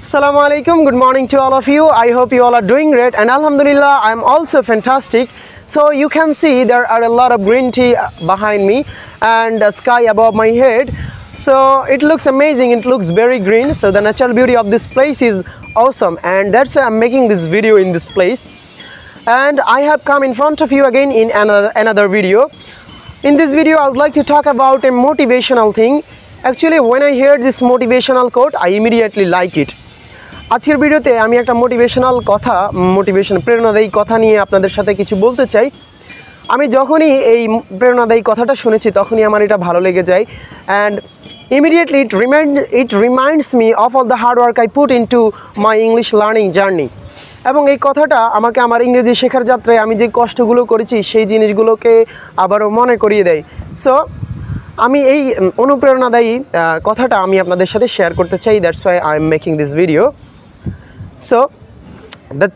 Assalamu alaikum, good morning to all of you. I hope you all are doing great, and alhamdulillah I am also fantastic. So you can see there are a lot of green tea behind me and the sky above my head. So it looks amazing, it looks very green. So the natural beauty of this place is awesome, and that's why I'm making this video in this place. And I have come in front of you again in another video. In this video I would like to talk about a motivational thing. Actually when I hear this motivational quote I immediately like it. আজকের ভিডিওতে আমি একটা প্রেরণাদায়ী কথা নিয়ে আপনাদের সাথে কিছু বলতে চাই। আমি যখনই এই প্রেরণাদায়ী কথাটা শুনেছি তখনই আমার এটা ভালো লেগে যায়, and immediately it reminds me of all the hard work I put into my English learning journey. এবং এই কথাটা আমাকে আমার ইংরেজি শেখার যাত্রায় আমি যে কষ্টগুলো করেছি সেই জিনিসগুলোকে আবারও মনে করিয়ে দেয়। সো আমি এই অনুপ্রেরণাদায়ী কথাটা আমি আপনাদের সাথে শেয়ার করতে চাই। That's why I am making this video. So the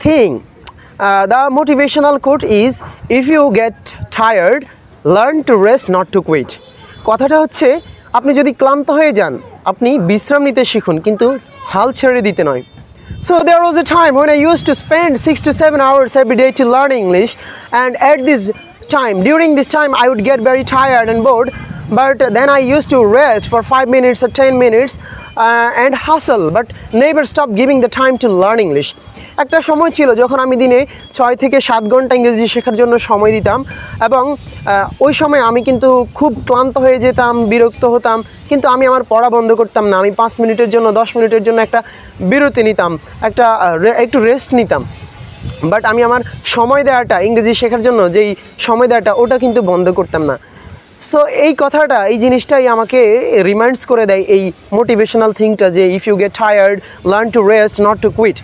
motivational quote is, if you get tired, learn to rest, not to quit. কথাটা হচ্ছে আপনি যদি ক্লান্ত হয়ে যান আপনি বিশ্রাম নিতে শিখুন, কিন্তু হাল ছেড়ে দিতে নয়। So there was a time when I used to spend 6 to 7 hours every day to learn English, and during this time I would get very tired and bored, but then I used to rest for 5 minutes or 10 minutes and hustle, but never stop giving the time to learn English. একটা সময় ছিল যখন আমি দিনে 6 থেকে 7 ঘন্টা ইংরেজি শেখার জন্য সময় দিতাম, এবং ওই সময় আমি কিন্তু খুব ক্লান্ত হয়ে যেতাম, বিরক্ত হতাম, কিন্তু আমি আমার পড়া বন্ধ করতাম না। আমি 5 মিনিটের জন্য 10 মিনিটের জন্য একটা বিরতি নিতাম, একটু রেস্ট নিতাম, বাট আমি আমার সময় দেওয়াটা ইংরেজি শেখার জন্য যেই সময় দেওয়াটা ওটা কিন্তু বন্ধ করতাম না। সো এই কথাটা, এই জিনিসটাই আমাকে রিমাইন্ডস করে দেয় এই মোটিভেশনাল থিংটা, যে if you get tired learn to rest, not to quit.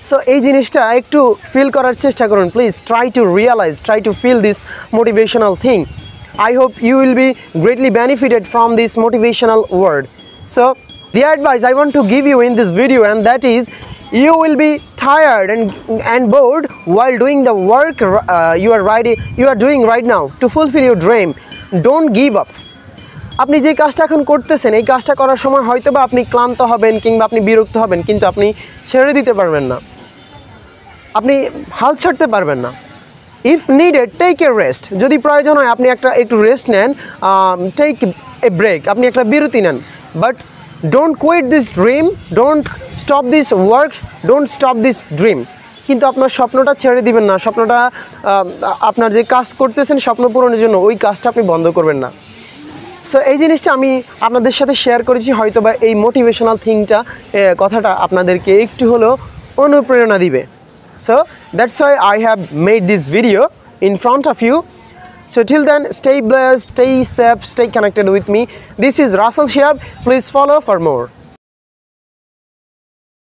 So এই জিনিসটা একটু ফিল করার চেষ্টা করুন please. Try to feel this motivational thing. I hope you will be greatly benefited from this motivational word. So the advice I want to give you in this video, and that is, you will be tired and bored while doing the work you are doing right now to fulfill your dream. Don't give up. আপনি যে কাজটা এখন করতেছেন এই কাজটা করার সময় হয়তোবা আপনি ক্লান্ত হবেন কিংবা আপনি বিরক্ত হবেন, কিন্তু আপনি ছেড়ে দিতে পারবেন না, আপনি হাল ছাড়তে পারবেন না। If needed take a rest, যদি প্রয়োজন হয় আপনি একটু রেস্ট নেন, টেক এ ব্রেক, আপনি একটা বিরতি নেন, but don't quit this dream, don't stop this work, don't stop this dream. কিন্তু আপনার স্বপ্নটা ছেড়ে দিবেন না, স্বপ্নটা আপনার যে কাজ করতেছেন স্বপ্ন পূরণের জন্য ওই কাজটা আপনি বন্ধ করবেন না। সো এই জিনিসটা আমি আপনাদের সাথে শেয়ার করেছি, হয়তোবা এই মোটিভেশনাল কথাটা আপনাদেরকে একটু হলেও অনুপ্রেরণা দিবে। So that's why I have made this video in front of you. So till then, stay blessed, stay safe, stay connected with me. This is Russell Shihab. Please follow for more.